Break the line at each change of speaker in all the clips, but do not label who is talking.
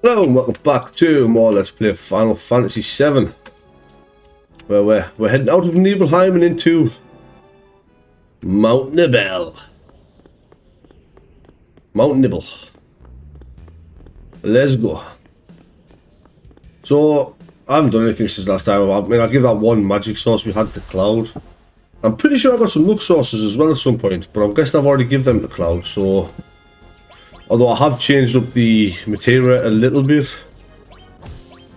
Hello and welcome back to more Let's Play Final Fantasy VII, where we're heading out of Nibelheim and into Mt.Nibel. Mt.Nibel. Let's go. So, I haven't done anything since last time. I mean, I'll give that one magic source we had to Cloud. I'm pretty sure I got some luck sources as well at some point, but I'm guessing I've already given them to Cloud, so... Although I have changed up the Materia a little bit.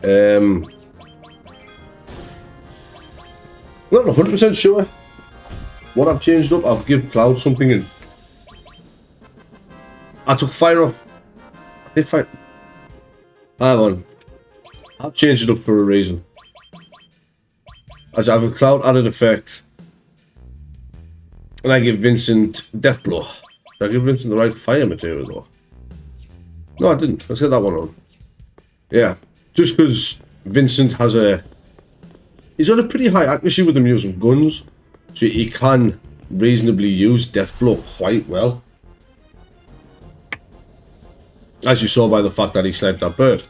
Not 100% sure what I've changed up. I've given Cloud something and I took fire off. Hang on. I've changed it up for a reason. As I have a Cloud added effect. And I give Vincent Death Blow. Did I give Vincent the right fire material though? No, I didn't. Let's get that one on. Yeah, just because Vincent has he's got a pretty high accuracy with him using guns, so he can reasonably use Death Blow quite well. As you saw by the fact that he sniped that bird.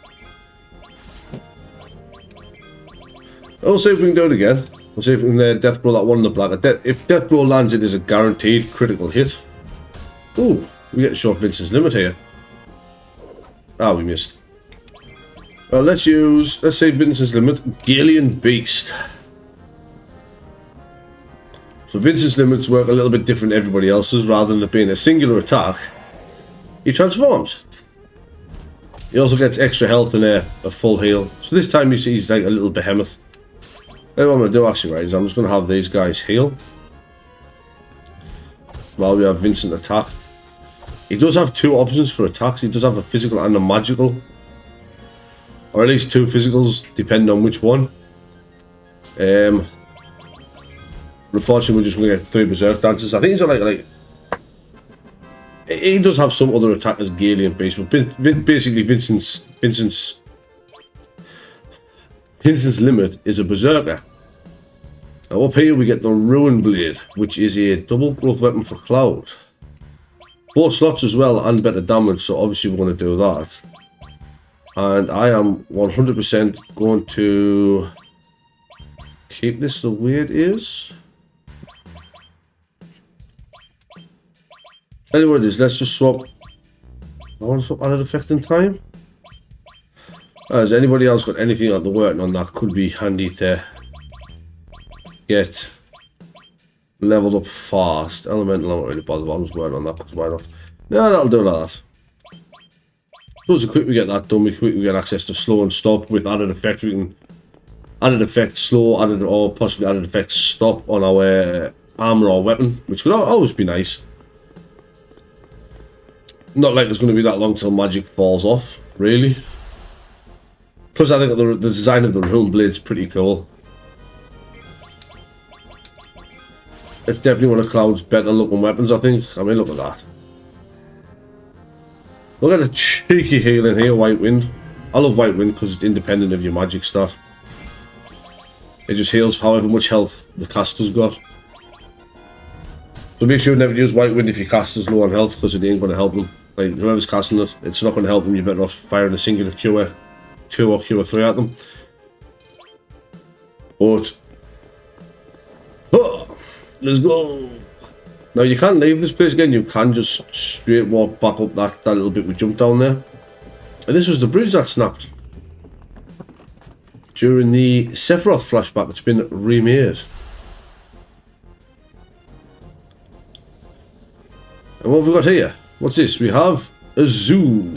We'll see if we can do it again. We'll see if we can Death Blow that one in the black. If Death Blow lands, it is a guaranteed critical hit. Ooh, we get to show off Vincent's limit here. Ah, we missed. Well, let's say Vincent's limit, Galian Beast. So Vincent's limits work a little bit different to everybody else's. Rather than it being a singular attack, he transforms. He also gets extra health and a full heal. So this time he's like a little behemoth. What I'm going to do actually, right, is I'm just going to have these guys heal. While we have Vincent attack. He does have two options for attacks. He does have a physical and a magical. Or at least two physicals, depending on which one. Unfortunately, we're just going to get 3 Berserk Dances. I think he's like... He does have some other attack as Galian Beast, but basically Vincent's limit is a Berserker. Now up here we get the Ruin Blade, which is a double growth weapon for Cloud. 4 slots as well and better damage, so obviously we're going to do that. And I am 100% going to keep this the way it is. Tell you what it is, let's just swap. I want to swap added effect in time. Has anybody else got anything that they're working on that could be handy to get leveled up fast? Elemental, I'm not really bothered, but I'm just working on that because why not? Yeah, that'll do that. So the quick we get that done, we get access to slow and stop with added effect. We can added effect slow, added or possibly added effect stop on our armor or weapon, which could always be nice. Not like it's going to be that long till magic falls off, really. Plus, I think the design of the Ruin Blade's pretty cool. It's definitely one of Cloud's better looking weapons, I think. I mean, look at that. Look at the cheeky healing here, White Wind. I love White Wind because it's independent of your magic stat. It just heals however much health the caster's got. So make sure you never use White Wind if your caster's low on health because it ain't going to help them. Like, whoever's casting it, it's not going to help them. You're better off firing a singular Q2 or Q3 at them. But... Oh, let's go! Now you can't leave this place again, you can just straight walk back up that little bit we jumped down there. And this was the bridge that snapped. During the Sephiroth flashback, it's been remade. And what have we got here? What's this? We have a zoo.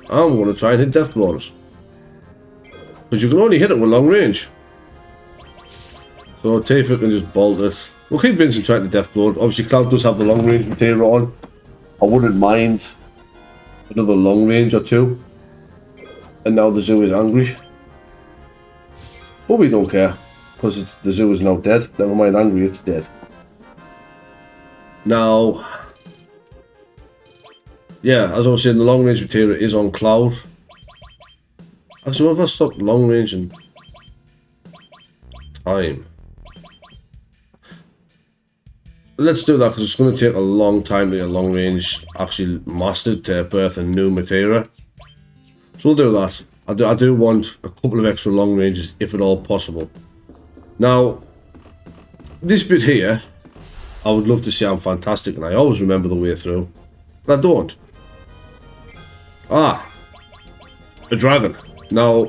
I'm going to try and hit Death Blows. Because you can only hit it with long range. So Tifa can just bolt it. We'll keep Vincent trying to Death Blow. Obviously Cloud does have the long range material on. I wouldn't mind another long range or two. And now the zoo is angry. But we don't care. Because the zoo is now dead. Never mind angry, it's dead. Now... Yeah, as I was saying, the long range material is on Cloud. Actually, what if I stop long range and time? Let's do that because it's going to take a long time to get long range actually mastered to birth a new Materia. So we'll do that. I do want a couple of extra long ranges, if at all possible. Now, this bit here, I would love to sound fantastic, and I always remember the way through, but I don't. Ah, a dragon. Now,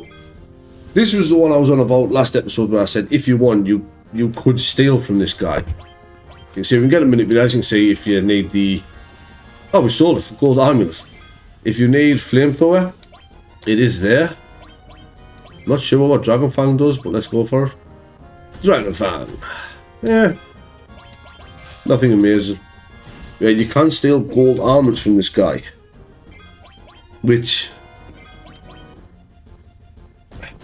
this was the one I was on about last episode where I said if you want, you could steal from this guy. You can see we can get a manipulation, see if you need the... Oh, we stole it, gold amulet. If you need flamethrower, it is there. Not sure what Dragon Fang does, but let's go for it. Dragon Fang. Yeah. Nothing amazing. Yeah, you can steal gold armlets from this guy. Which...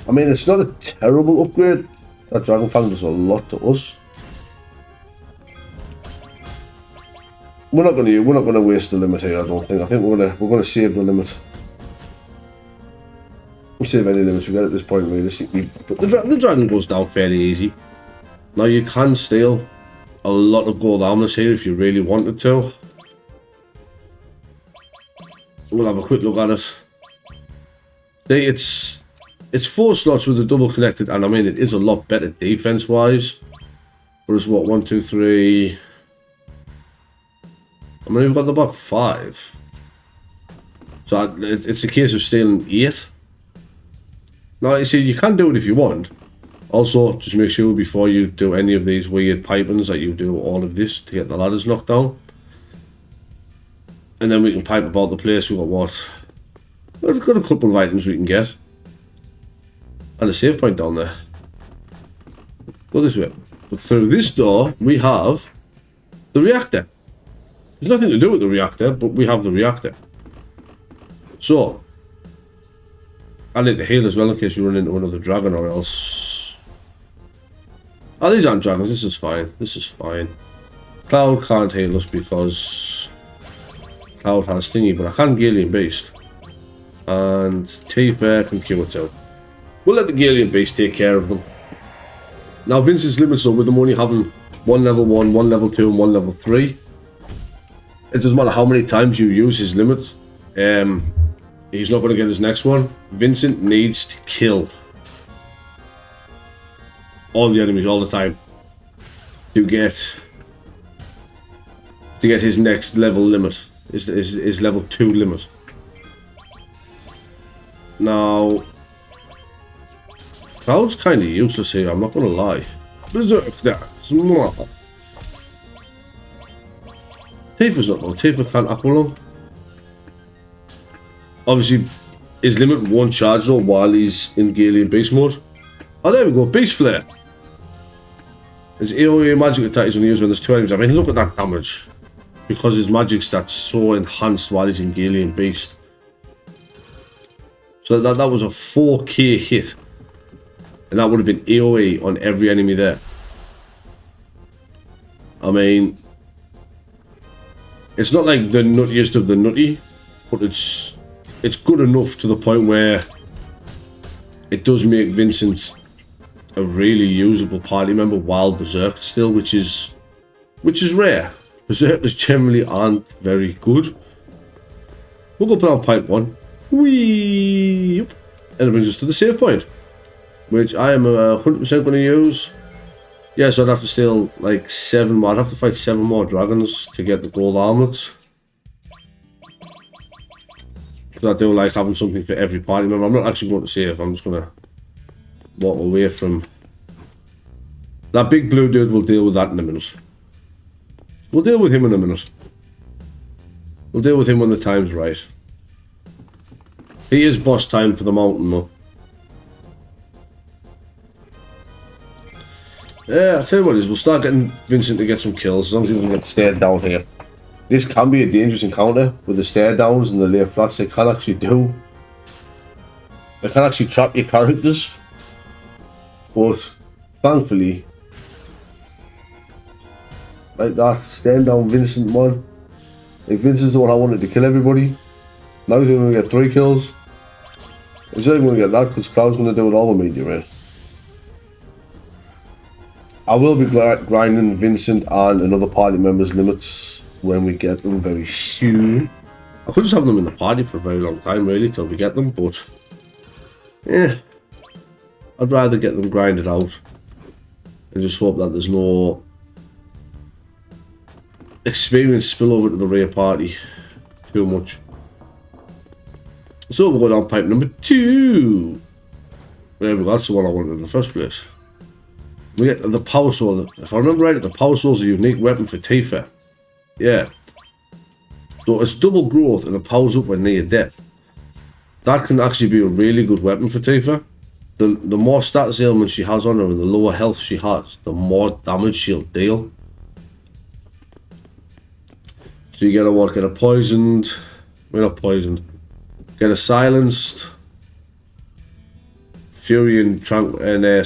I mean, it's not a terrible upgrade. That Dragon Fang does a lot to us. We're not gonna waste the limit here, I don't think. I think we're gonna save the limit. We save any limits we get at this point, realistically. But the dragon goes down fairly easy. Now you can steal a lot of gold armlets here if you really wanted to. We'll have a quick look at it. It's 4 slots with a double connected, and I mean it is a lot better defense wise. But it's what, 1, 2, 3. I mean we've got the back 5. So it's a case of stealing 8. Now you see you can do it if you want. Also, just make sure before you do any of these weird pipings that you do all of this to get the ladders knocked down. And then we can pipe about the place. We've got what? We've got a couple of items we can get. And a save point down there. Go this way. But through this door, we have the reactor. There's nothing to do with the reactor, but we have the reactor. So, I need to heal as well in case you run into another dragon or else... Oh, these aren't dragons. This is fine. This is fine. Cloud can't heal us because Cloud has Stingy, but I can Galien Beast. And T-Fair can cure too. We'll let the Galien Beast take care of them. Now, Vincent's limits though, with them only having 1 level 1, 1 level 2, and 1 level 3. It doesn't matter how many times you use his limit. He's not going to get his next one. Vincent needs to kill all the enemies all the time to get his next level limit. His level 2 limit. Now, Cloud's kind of useless here, I'm not going to lie. Berserk that. Tifa's not though. Tifa can't Aqualung. Obviously, his limit won't charge though while he's in Galien Beast mode. Oh, there we go. Beast Flare. His AoE magic attack is only used when there's 2 items. I mean, look at that damage. Because his magic stats so enhanced while he's in Galien Beast. So that was a 4k hit. And that would have been AoE on every enemy there. I mean, it's not like the nuttiest of the nutty, but it's good enough to the point where it does make Vincent a really usable party member while Berserk still, which is rare. Berserkers generally aren't very good. We'll go put on pipe 1. Whee! And it brings us to the save point, which I am 100% going to use. Yeah, so I'd have to steal like 7 more. I'd have to fight 7 more dragons to get the gold armlets. Because I do like having something for every party member. I'm not actually going to save. I'm just going to walk away from... That big blue dude, will deal with that in a minute. We'll deal with him in a minute. We'll deal with him when the time's right. He is boss time for the mountain though. Yeah, I'll tell you what it is, we'll start getting Vincent to get some kills as long as we can get stared down here. This can be a dangerous encounter with the stare downs and the lay flats. They can actually trap your characters. But thankfully, like that, staring down Vincent one. Like Vincent's the one I wanted to kill everybody. Now he's going to get 3 kills. He's not even going to get that because Cloud's going to do it all with me, right? I will be grinding Vincent and another party member's limits when we get them very soon. I could just have them in the party for a very long time, really, till we get them, but yeah, I'd rather get them grinded out and just hope that there's no experience spill over to the rear party too much. So we're going on pipe number 2. There we go, that's the one I wanted in the first place. We get the power sword. If I remember right, the power sword is a unique weapon for Tifa. Yeah. So it's double growth and it powers up when near death. That can actually be a really good weapon for Tifa. The more status ailments she has on her and the lower health she has, the more damage she'll deal. So you get a what? Get a poisoned. Well, not poisoned. Get a silenced. Fury and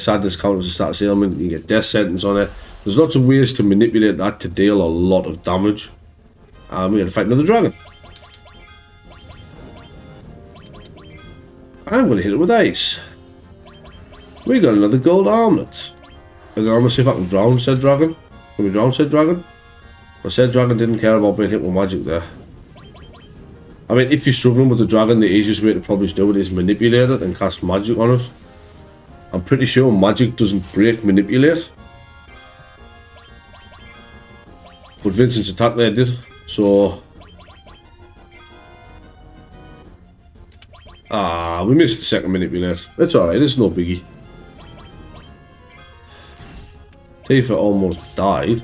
sadness counters a status ailment. You get death sentence on it. There's lots of ways to manipulate that to deal a lot of damage. And we're going to fight another dragon. I'm going to hit it with ice. We got another gold armlet. I'm going to see if I can drown said dragon. Can we drown said dragon? But said dragon didn't care about being hit with magic there. I mean, if you're struggling with the dragon, the easiest way to probably do it is manipulate it and cast magic on it. I'm pretty sure magic doesn't break manipulate. But Vincent's attack there did. So... we missed the second manipulate. It's alright, it's no biggie. Tifa almost died.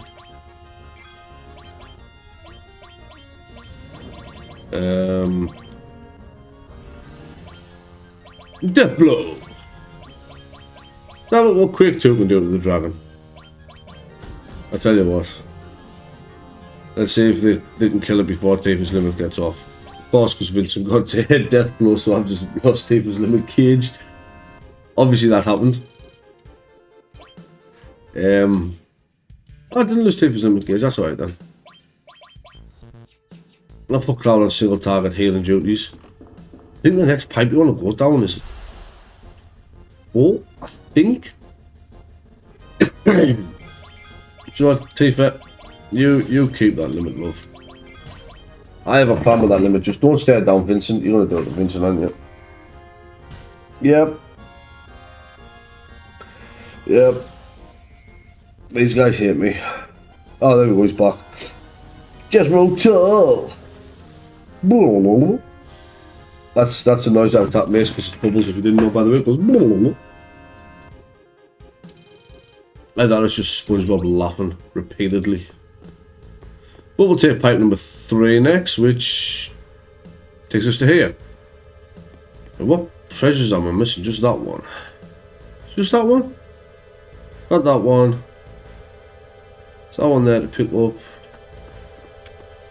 Death blow. Now look what Quake 2 can do to the dragon. I tell you what. Let's see if they can kill it before Tifa's limit gets off. Of course, because Vincent got to head death blow, so I've just lost Tifa's limit cage. Obviously that happened. I didn't lose Tifa's limit cage, that's alright then. I'll put Cloud on single target healing duties. I think the next pipe you want to go down is... Oh, I think... Do you know what, Tifa? You keep that limit, love. I have a plan with that limit. Just don't stare down, Vincent. You're gonna do it to Vincent, aren't you? Yep. Yep. These guys hate me. Oh, there we go, he's back. Just roll tall. That's a noise that attack makes because it's bubbles. If you didn't know, by the way, it goes. Like that, it's just SpongeBob laughing repeatedly. But we'll take pipe number 3 next, which takes us to here. And what treasures am I missing? Just that one. Just that one? Got that one. There's that one there to pick up.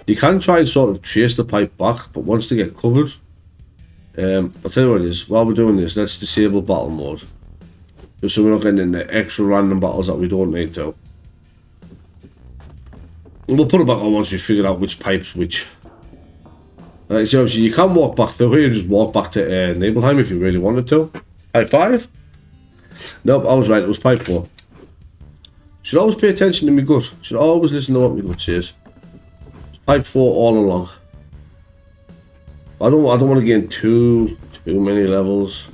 You can try and sort of trace the pipe back, but once they get covered, I'll tell you what it is. While we're doing this, let's disable battle mode. Just so we're not getting into extra random battles that we don't need to. And we'll put it back on once we've figured out which pipe's which. So obviously you can walk back through here and just walk back to Nibelheim if you really wanted to. Pipe 5? Nope, I was right, it was pipe 4. Should always pay attention to me gut. Should always listen to what my gut says. It's pipe 4 all along. I don't want to gain too many levels.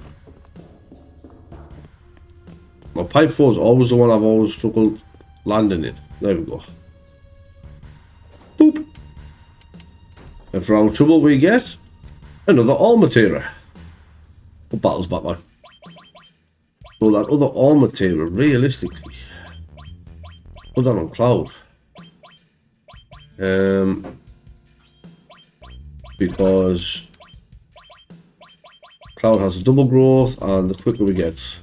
Well, pipe 4 is always the one I've always struggled landing in. There we go. Boop. And for our trouble we get another all Materia. What battle's back, man? So that other all Materia, realistically, put that on Cloud. Because Cloud has a double growth and the quicker we get.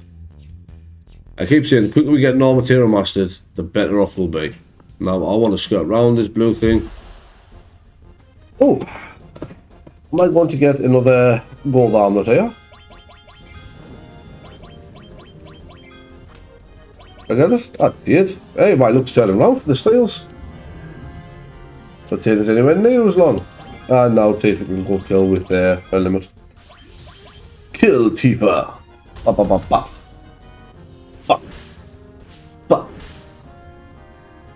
I keep saying the quicker we get all Materia mastered, the better off we'll be. Now I want to skirt around this blue thing. Oh, I might want to get another gold armlet here. I get it? I did. Hey, my luck's turning around for the styles. So Tifa's anywhere near as long. And now Tifa can go kill with her limit. Kill Tifa. Ba ba ba ba. Ba. Ba.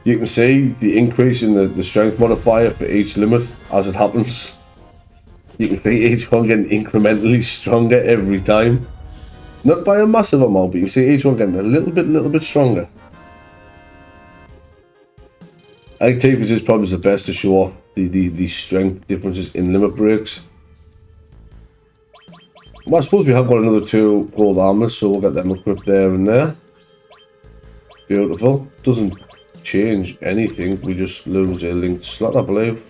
You can see the increase in the strength modifier for each limit as it happens. You can see each one getting incrementally stronger every time. Not by a massive amount, but you see each one getting a little bit stronger. I think Tifa's is probably the best to show off the strength differences in limit breaks. Well, I suppose we have got another 2 gold armlets, so we'll get them equipped there and there. Beautiful. Doesn't change anything, we just lose a linked slot, I believe.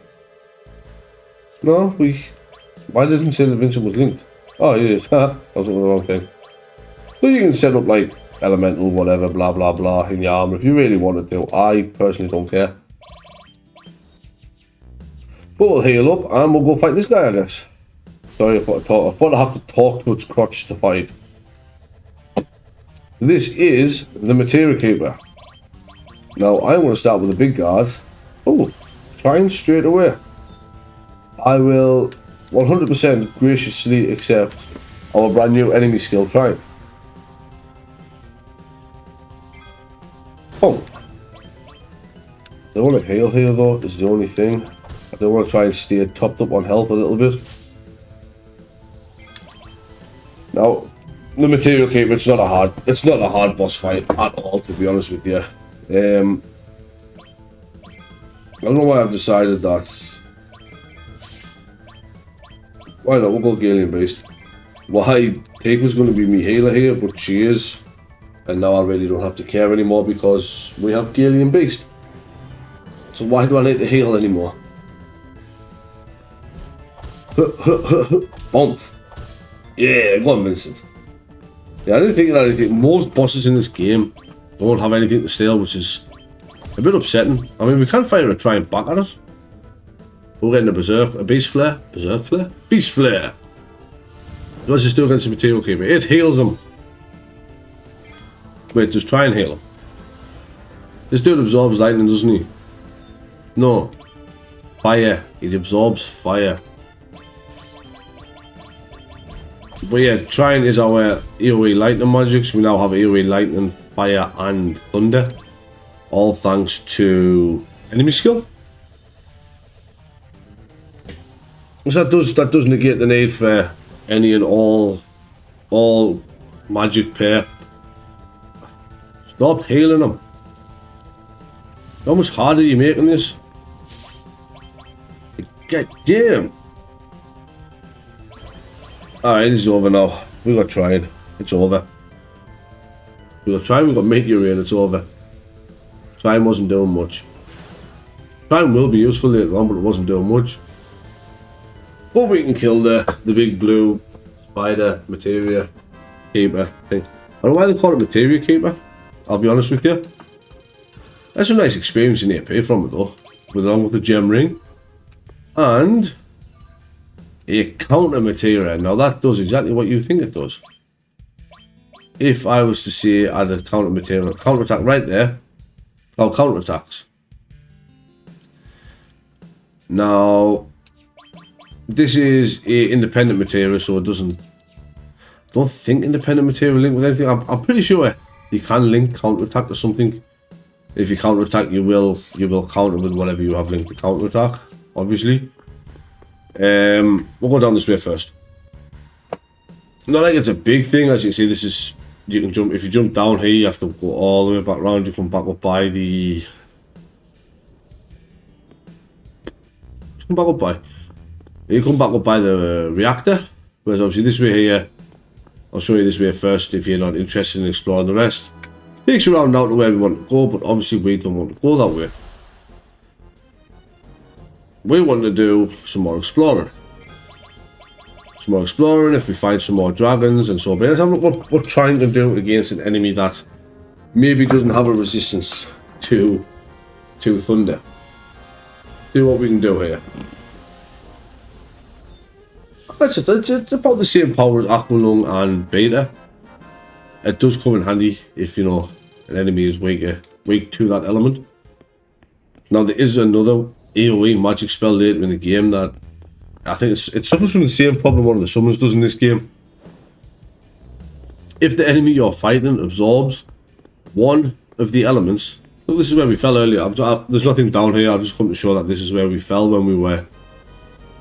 No, why didn't it say that Vincent was linked? Oh, it is. I was looking at the wrong thing. So you can set up like elemental, whatever, blah blah blah in your armor if you really wanted to. I personally don't care. But we'll heal up and we'll go fight this guy, I guess. Sorry, I thought I have to talk to its crotch to fight. This is the Materia Keeper. Now, I want to start with a big guard. Oh, trying straight away. I will 100% graciously accept our brand new enemy skill, trying. Oh. I don't want to heal here though, is the only thing. I don't want to try and stay topped up on health a little bit. Now, the Materia Keeper, it's not a hard boss fight at all, to be honest with you. I don't know why I've decided that. Why not? We'll go Galien Beast. Why Tifa's going to be me healer here, but she is. And now I really don't have to care anymore because we have Galien Beast. So why do I need to heal anymore? Bombth. Yeah, go on, Vincent. Yeah, I didn't think that anything. Most bosses in this game don't have anything to steal, which is a bit upsetting. I mean, we can fire a trying back at it. We're getting a beast flare. Berserk flare? Beast flare. What's this do against the Materia Keeper? It heals him. Wait, just try and heal him. This dude absorbs lightning, doesn't he? No. Fire. It absorbs fire. But yeah, trying is our AoE lightning magics. We now have AoE lightning, fire and thunder. All thanks to enemy skill. So that does negate the need for any and all magic pair. Stop healing them. How much harder are you making this? God damn. Alright, it's over now. We got trying. It's over. We got trying, we got Materia and it's over. Trying wasn't doing much. Trying will be useful later on, but it wasn't doing much. But we can kill the big blue spider Materia Keeper thing. I don't know why they call it Materia Keeper, I'll be honest with you. That's a nice experience in here, pay from it though. Along with the gem ring. And a counter Materia. Now that does exactly what you think it does. If I was to say add a counter Materia, counter attack right there. Oh, counter attacks. Now this is a independent Materia, so it doesn't. Don't think independent Materia link with anything. I'm pretty sure you can link counter attack to something. If you counter attack, you will counter with whatever you have linked to counter attack. Obviously. We'll go down this way first. Not like it's a big thing, as you can see. This is, you can jump. If you jump down here, you have to go all the way back around. You come back up by the. You come back up by the reactor. Whereas obviously this way here, I'll show you this way first if you're not interested in exploring the rest. Takes you around now to where we want to go, but obviously we don't want to go that way. We want to do some more exploring. If we find some more dragons and so on. Let's have a look what we're trying to do against an enemy that maybe doesn't have a resistance to thunder. See what we can do here. It's about the same power as Aqualung and Beta. It does come in handy if, you know, an enemy is weak to that element. Now there is another AoE magic spell later in the game that I think it suffers from the same problem one of the summons does in this game. If the enemy you're fighting absorbs one of the elements, look, this is where we fell earlier. There's nothing down here. I've just come to show that this is where we fell when we were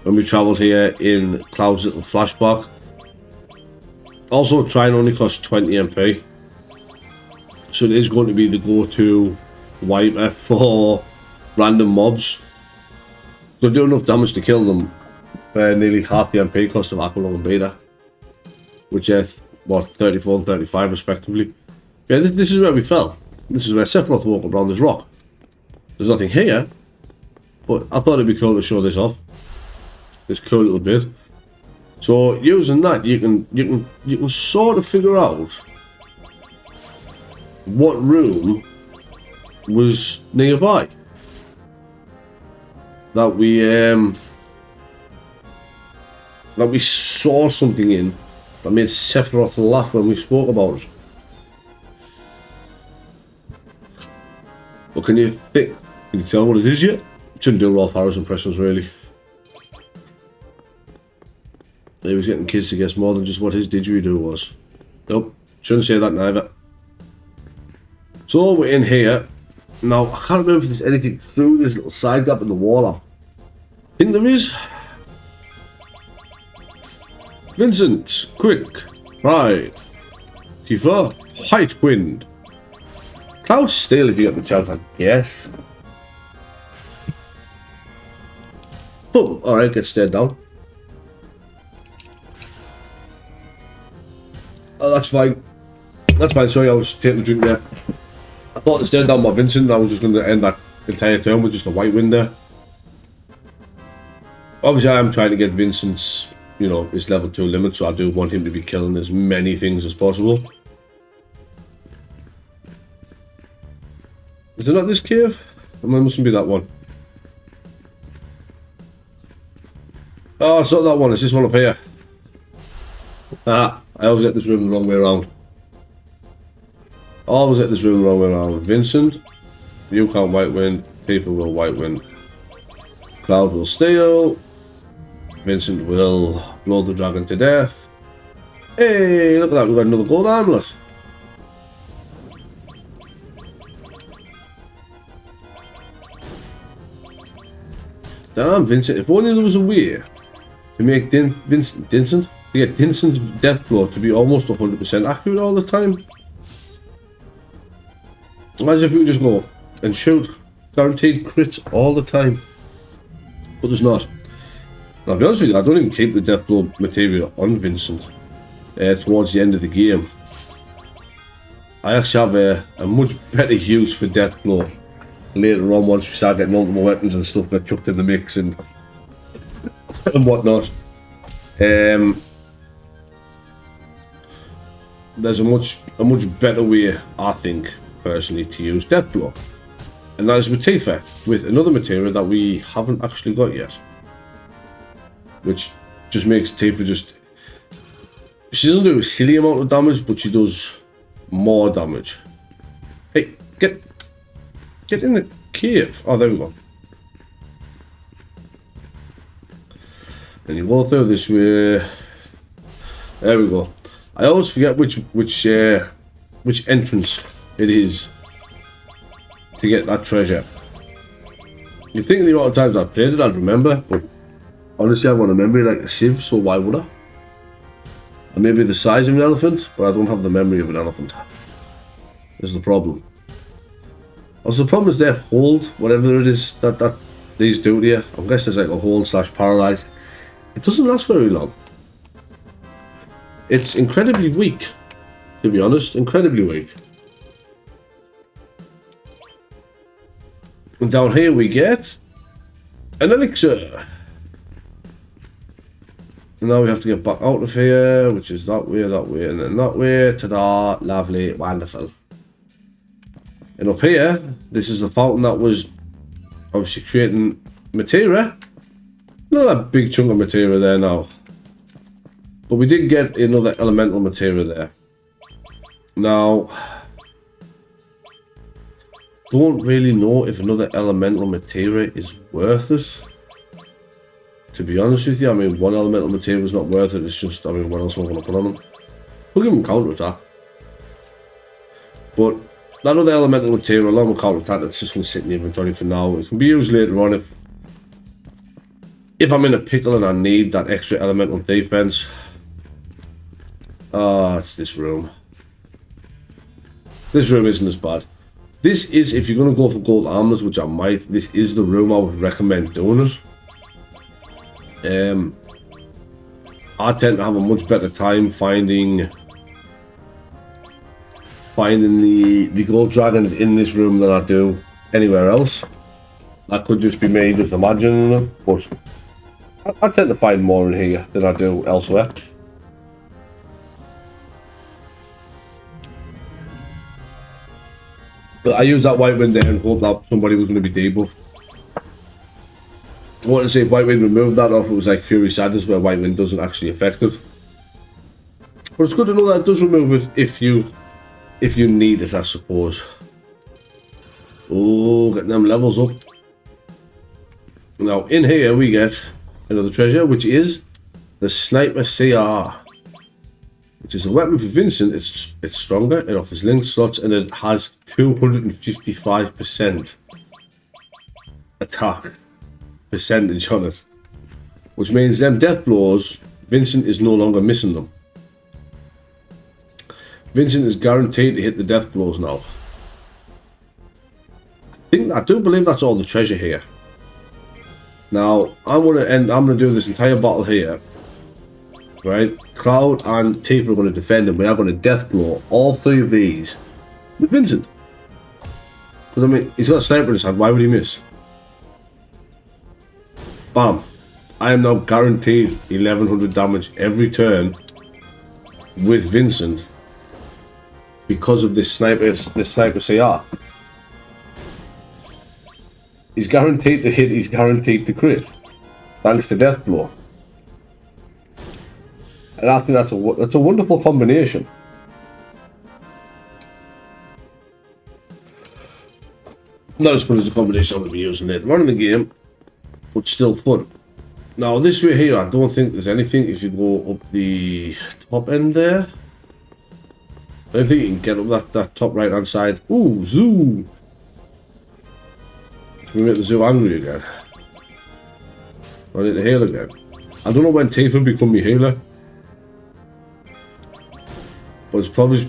when we travelled here in Cloud's little flashback. Also, try and only cost 20 MP. So it is going to be the go-to wiper for random mobs. They'll do enough damage to kill them for nearly half the MP cost of AxlRose and Beta. Which are, what, 34 and 35 respectively. Yeah, this is where we fell. This is where Sephiroth walked around this rock. There's nothing here, but I thought it'd be cool to show this off. This cool little bit. So using that, you can sort of figure out what room was nearby that we saw something in that made Sephiroth laugh when we spoke about it. But can you tell what it is yet? Shouldn't do Rolf Harris impressions really. He was getting kids to guess more than just what his didgeridoo was. Nope, shouldn't say that neither. So we're in here. Now, I can't remember if there's anything through this little side gap in the wall. I think there is. Vincent, quick, right. Tifa, White Wind. Cloud Steel if you get the chance, I guess. Oh, alright, get stared down. Oh, that's fine. That's fine, sorry, I was taking a drink there. I thought to stare down by Vincent and I was just going to end that entire turn with just a White Wind there. Obviously, I am trying to get Vincent's, you know, his level 2 limit, so I do want him to be killing as many things as possible. Is it not this cave? Or it mustn't be that one. Oh, it's not that one, it's this one up here. Ah, I always get this room the wrong way around. Always get this room the wrong way around. Vincent, you can't White Wind, people will White Wind. Cloud will Steel. Vincent will blow the dragon to death. Hey, look at that, we've got another gold armlet. Damn, Vincent, if only there was a way to make Vincent's death blow to be almost 100% accurate all the time. As if you could just go and shoot guaranteed crits all the time. But there's not. Now, I'll be honest with you, I don't even keep the death blow materia on Vincent towards the end of the game. I actually have a much better use for death blow later on once we start getting multiple weapons and stuff get chucked in the mix and whatnot. There's a much better way, I think, personally, to use death blow, and that is with Tifa, with another materia that we haven't actually got yet, which just makes Tifa she doesn't do a silly amount of damage, but she does more damage. Hey, get in the cave. Oh, there we go. And you go through this way. There we go. I always forget which entrance it is to get that treasure. You think the amount of times I've played it, I'd remember, but honestly, I've got a memory like a sieve, so why would I? And maybe the size of an elephant, but I don't have the memory of an elephant. This is the problem. Also, the problem is their hold, whatever it is that these do to you. I'm guessing it's like a hold / paralyze. It doesn't last very long. It's incredibly weak, to be honest, incredibly weak. And down here we get an elixir. And now we have to get back out of here, which is that way, and then that way. Ta-da, lovely, wonderful. And up here, this is the fountain that was obviously creating materia. Not that big chunk of materia there now. But we did get another elemental materia there. Now, don't really know if another elemental materia is worth it. To be honest with you, I mean, one elemental materia is not worth it. It's just, I mean, what else am I going to put on them? We'll give them counter attack. But that other elemental materia, along with counter attack, it's just going to sit in the inventory for now. It can be used later on if I'm in a pickle and I need that extra elemental defense, it's this room. This room isn't as bad. This is, if you're going to go for gold armors, which I might, this is the room I would recommend doing it. I tend to have a much better time finding the gold dragon in this room than I do anywhere else. That could just be me just imagining it, but I tend to find more in here than I do elsewhere. But I used that white wind there and hoped that somebody was going to be debuffed. I wanted to see if white wind removed that, or if it was like Fury Sadness where white wind doesn't actually affect it. But it's good to know that it does remove it if you need it, I suppose. Oh, getting them levels up. Now in here we get another treasure, which is the Sniper CR, which is a weapon for Vincent. It's stronger, it offers linked slots, and it has 255% attack percentage on it, which means them death blows, Vincent is no longer missing them. Vincent is guaranteed to hit the death blows now. I do believe that's all the treasure here. Now I'm gonna do this entire battle here, right? Cloud and Tifa are going to defend him. We are going to death blow all three of these with Vincent. Because I mean, he's got a sniper in his hand. Why would he miss? Bam! I am now guaranteed 1100 damage every turn with Vincent because of this sniper CR. He's guaranteed to hit. He's guaranteed to crit, thanks to death blow. And I think that's a wonderful combination. Not as fun as the combination I'm going to be using later on in the game, but still fun. Now this way here, I don't think there's anything. If you go up the top end there, I don't think you can get up that top right hand side. Ooh, zoo! Can we make the zoo angry again? I need to heal again. I don't know when Tifa will become my healer. But it's probably...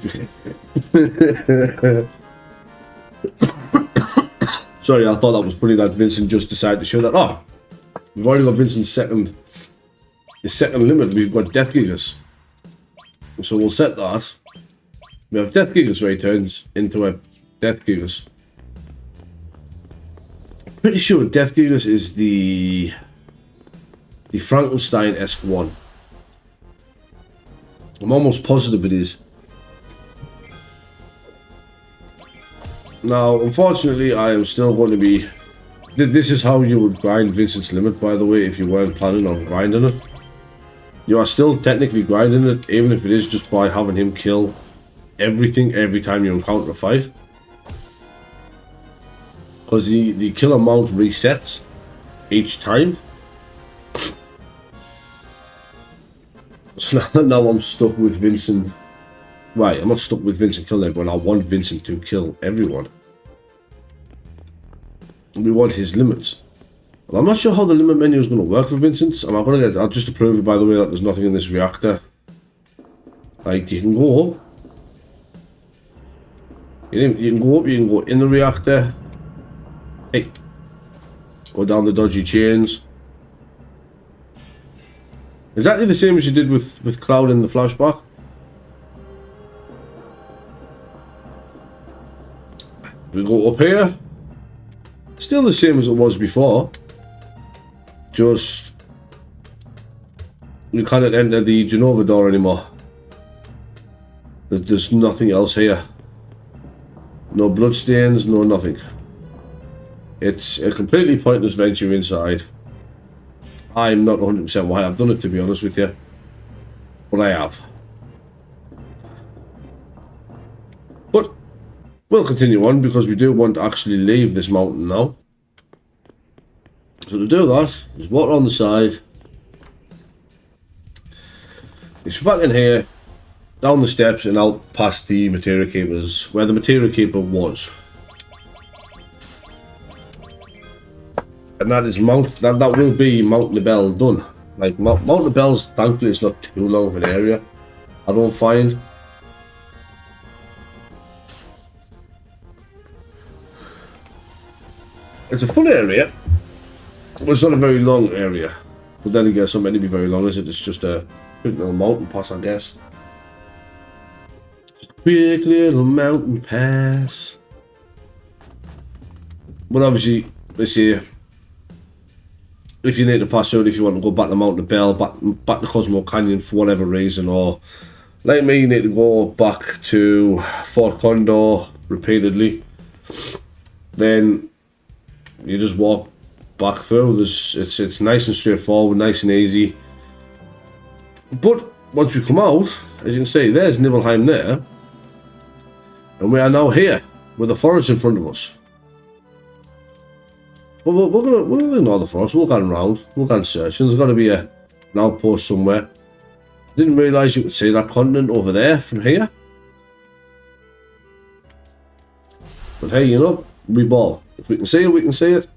Sorry, I thought that was funny that Vincent just decided to show that. Oh, we've already got Vincent's second limit. We've got Death Gigas. So we'll set that. We have Death Gigas where he turns into a Death Gigas. Pretty sure Death Gigas is the Frankenstein-esque one. I'm almost positive it is. Now, unfortunately, I am still going to be... This is how you would grind Vincent's limit, by the way, if you weren't planning on grinding it. You are still technically grinding it, even if it is just by having him kill everything every time you encounter a fight. Because the kill amount resets each time. So now I'm stuck with Vincent. Right, I'm not stuck with Vincent killing everyone. I want Vincent to kill everyone. We want his limits. Well, I'm not sure how the limit menu is going to work for Vincent. I'm not going to get. I'll just approve it, by the way, that there's nothing in this reactor. Like, you can go up. You can go up, you can go in the reactor. Hey. Go down the dodgy chains. Exactly the same as you did with Cloud in the flashback. We go up here. Still the same as it was before. Just we can't enter the Genova door anymore. There's nothing else here. No bloodstains, no nothing. It's a completely pointless venture inside. I'm not 100% why I've done it, to be honest with you. But I have. But we'll continue on because we do want to actually leave this mountain now. So to do that, there's water on the side. It's back in here, down the steps and out past the Materia Keepers, where the Materia Keeper was. And that is that will be Mt.Nibel done. Like Mt.Nibel's, thankfully it's not too long of an area, I don't find. It's a fun area, but it's not a very long area. But then again, it's not meant to be very long, is it? It's just a quick little mountain pass, I guess. Just a quick little mountain pass. But obviously, they say if you need to pass out, if you want to go back to Mt.Nibel, back to Cosmo Canyon for whatever reason, or like me, you need to go back to Fort Condor repeatedly, then you just walk back through. It's nice and straightforward, nice and easy. But once you come out, as you can see, there's Nibelheim there, and we are now here with the forest in front of us. Well, we'll ignore the forest. We'll go around. We'll go searching. There's got to be an outpost somewhere. Didn't realise you could see that continent over there from here. But hey, you know, we ball. If we can see it, we can see it.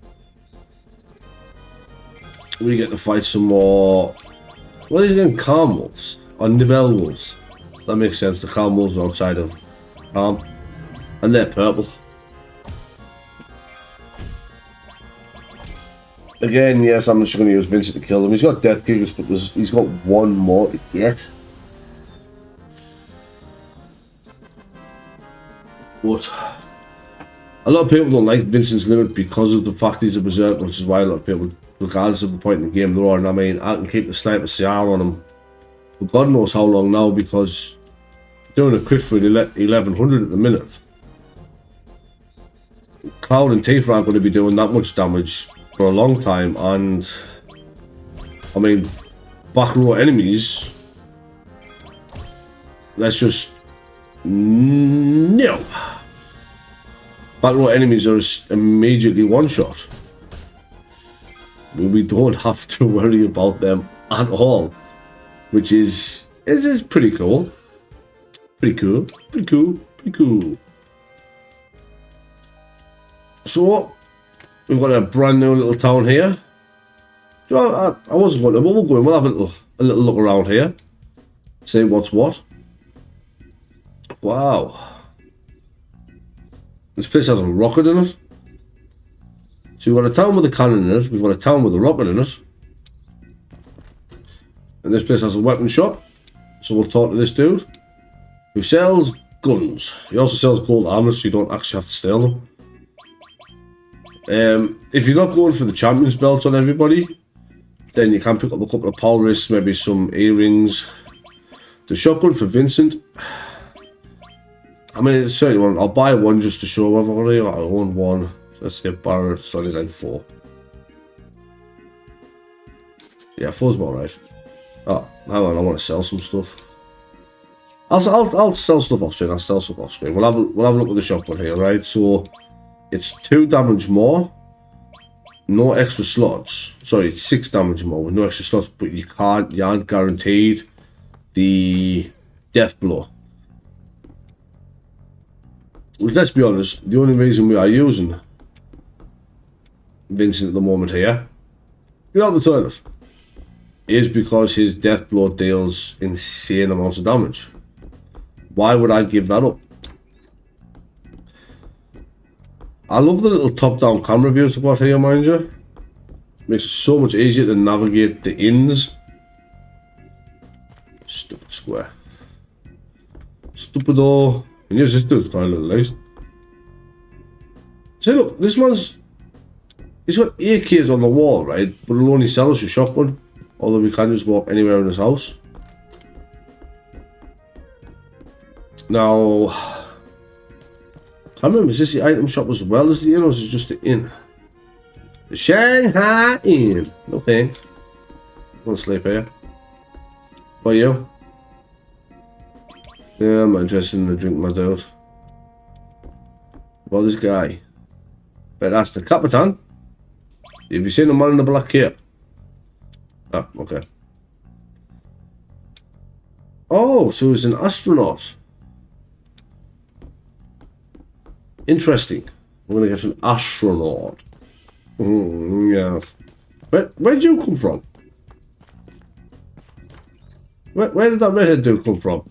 We get to fight some more. What is it again? Calm wolves or Nibel wolves? That makes sense. The calm wolves are outside of Calm, and they're purple. Again, yes, I'm just going to use Vincent to kill him. He's got death kickers, but he's got one more to get. But a lot of people don't like Vincent's limit because of the fact he's a berserker, which is why a lot of people, regardless of the point in the game they're on, I mean, I can keep the sniper CR on him for God knows how long now, because doing a crit for 1100 at the minute. Cloud and Tifa aren't going to be doing that much damage for a long time, and I mean, back row enemies, let's just no. Back row enemies are immediately one shot. We don't have to worry about them at all, which is pretty cool. Pretty cool. So we've got a brand new little town here. I wasn't going to, but we'll go in. We'll have a little look around here. See what's what. Wow. This place has a rocket in it. So we've got a town with a cannon in it. We've got a town with a rocket in it. And this place has a weapon shop. So we'll talk to this dude who sells guns. He also sells gold armor, so you don't actually have to steal them. If you're not going for the champions belt on everybody, then you can pick up a couple of power wrists, maybe some earrings. The shotgun for Vincent, I mean, it's certainly one. I'll buy one just to show everybody I own one. So let's say Barrett, solid line 4. Yeah, 4's about right. Oh, hang on, I want to sell some stuff. I'll sell stuff off screen. I'll sell stuff off screen. We'll have a look at the shotgun here, right? So it's 2 damage more, no extra slots. Sorry, it's 6 damage more with no extra slots, but you aren't guaranteed the death blow. Well, let's be honest, the only reason we are using Vincent at the moment here, get out of the toilet, is because his death blow deals insane amounts of damage. Why would I give that up? I love the little top-down camera views I've got here, mind you. Makes it so much easier to navigate the inns. Stupid square. Stupido. And here's this dude's tiny little legs. See, look, this man's... He's got AKs on the wall, right? But he'll only sell us a shotgun. Although we can just walk anywhere in his house. Now... I can't remember, is this the item shop as well as the inn, or is it just the inn? The Shanghai Inn. No thanks. I want to sleep here. What are you? Yeah, I'm not interested in a drink, my dude. Well, this guy. But that's the Capitan. Have you seen the man in the black cape? Ah, okay. Oh, so he's an astronaut. Interesting. We're going to get an astronaut. Yes. Where did you come from? Where did that redhead dude come from?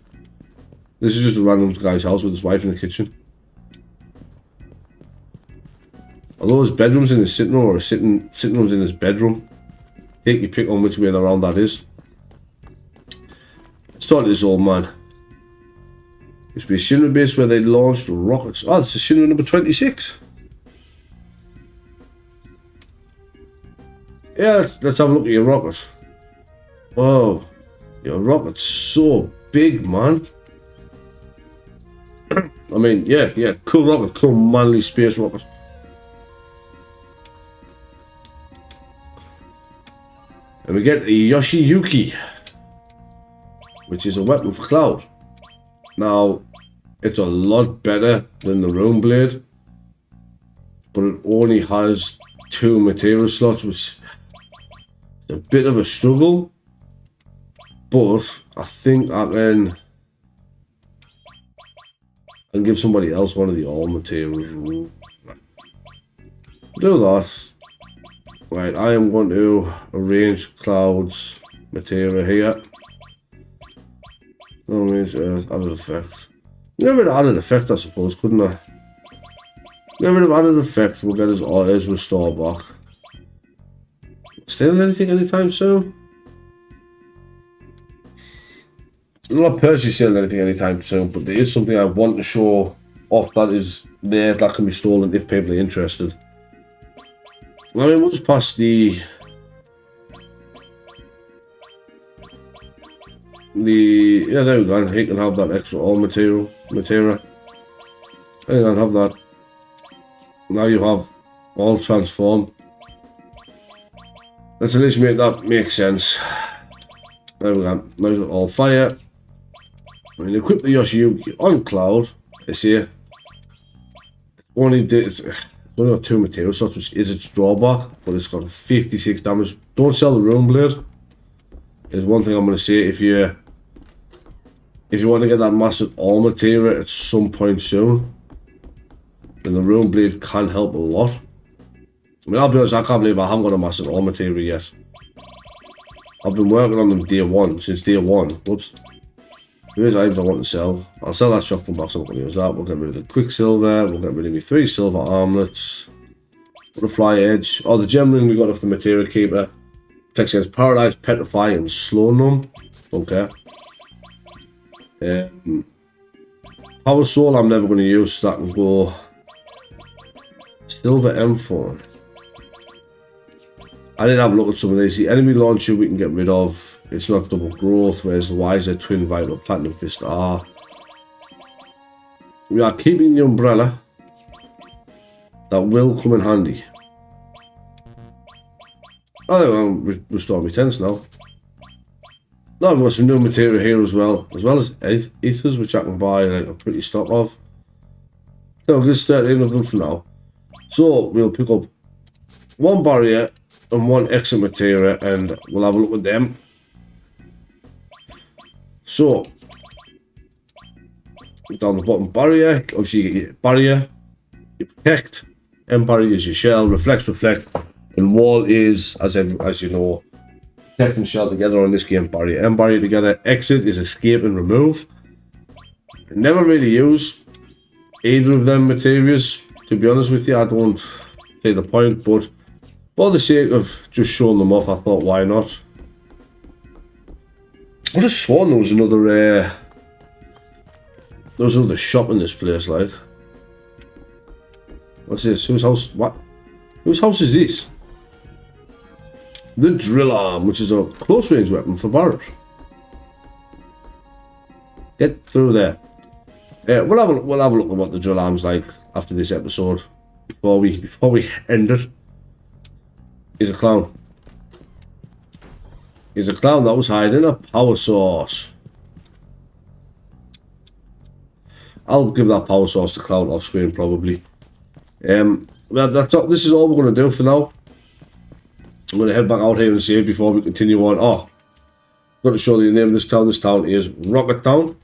This is just a random guy's house with his wife in the kitchen. Although his bedroom's in his sitting room, or his sitting room's in his bedroom. Take your pick on which way around that is. Let's talk to this old man. Used to be a Shinra base where they launched rockets. Oh, this is Shinra number 26. Yeah, let's have a look at your rocket. Whoa, your rocket's so big, man. I mean, yeah, cool rocket, cool manly space rocket. And we get the Yoshiyuki, which is a weapon for Cloud. Now, it's a lot better than the Rune Blade, but it only has 2 Materia slots, which is a bit of a struggle. But I think I can give somebody else one of the all Materials. Do that. Right, I am going to arrange Cloud's Materia here. Arrange Earth, added effect. Get rid of added effect, I suppose, couldn't I? Get rid of added effect, we'll get his restore back. Stealing anything anytime soon? I'm not personally stealing anything anytime soon, but there is something I want to show off that is there that can be stolen if people are interested. I mean, we'll just pass the yeah, there we go. He can have that extra all Materia. He can have that. Now you have all transform. Let's at least make that make sense. There we go. Now you've got all fire. When you equip the Yoshiyuki on Cloud, this here, only got 2 Materia slots, which is its drawback, but it's got 56 damage. Don't sell the Rune Blade. Is one thing I'm going to say. If you want to get that massive all Materia at some point soon, then the Rune Blade can help a lot. I mean, I'll be honest, I can't believe I haven't got a massive all Materia yet. I've been working on them since day one. Whoops. There is items I want to sell. I'll sell that shotgun box, I'm not going to use that. We'll get rid of the Quicksilver. We'll get rid of my 3 silver armlets. Butterfly Edge. Oh, the gem ring we got off the Materia Keeper. Protects against Paralyze, Petrify, and Slow Numb. Okay. Power Soul I'm never going to use, so that can go Silver M4. I did have a look at some of these. The enemy launcher we can get rid of. It's not double growth, whereas the Wiser, Twin Viper, Platinum Fist are. We are keeping the umbrella. That will come in handy. Oh, restore my tents now. Now I've got some new Materia here as well as ethers, which I can buy like a pretty stock of. So I'll just start in with them for now. So we'll pick up 1 barrier and 1 extra Materia, and we'll have a look at them. So down the bottom, barrier. Obviously you get your barrier, you protect. M barrier is your shell, reflect, and wall is, as you know, protect and shell together on this game. Barrier, M barrier together. Exit is escape and remove. I never really use either of them materials, to be honest with you. I don't see the point, but for the sake of just showing them off, I thought, why not? I would have sworn there was another shop in this place, like. What's this? Whose house? What? Whose house is this? The drill arm, which is a close range weapon for Barret. Get through there. We'll have a look at what the drill arm's like after this episode. Before we end it. He's a clown. He's a clown that was hiding a power source. I'll give that power source to Cloud off screen probably. This is all we're going to do for now. I'm going to head back out here and save before we continue on. Oh, I've got to show you the name of this town. This town is Rocket Town.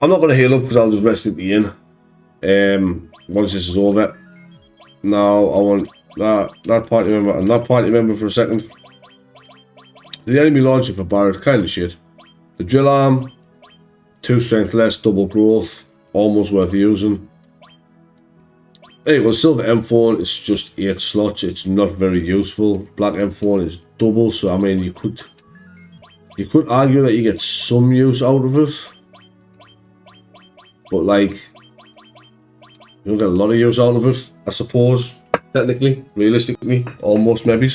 I'm not going to heal up because I'll just rest at the inn. Once this is over. Now I want that party member and that party member for a second. The enemy launcher for Barret, kind of shit. The drill arm, 2 strength less, double growth, almost worth using. There you go, silver M4 is just 8 slots, it's not very useful. Black M4 is double, so I mean you could argue that you get some use out of it. But like, you don't get a lot of use out of it, I suppose, technically, realistically, almost maybe.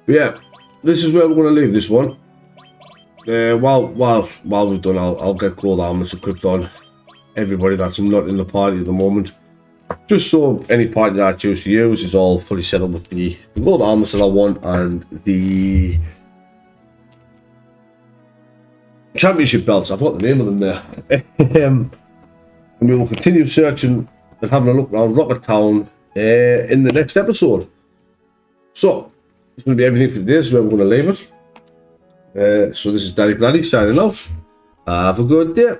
But yeah, this is where we're going to leave this one. While we've done, I'll get gold armlets equipped on everybody that's not in the party at the moment. Just so any party that I choose to use is all fully set up with the gold armlets that I want and the championship belts. I've got the name of them there. And we will continue searching and having a look around Rocket Town in the next episode. So, it's going to be everything for today. This is where we're going to leave it. So this is Daddy Gladdy signing off. Have a good day.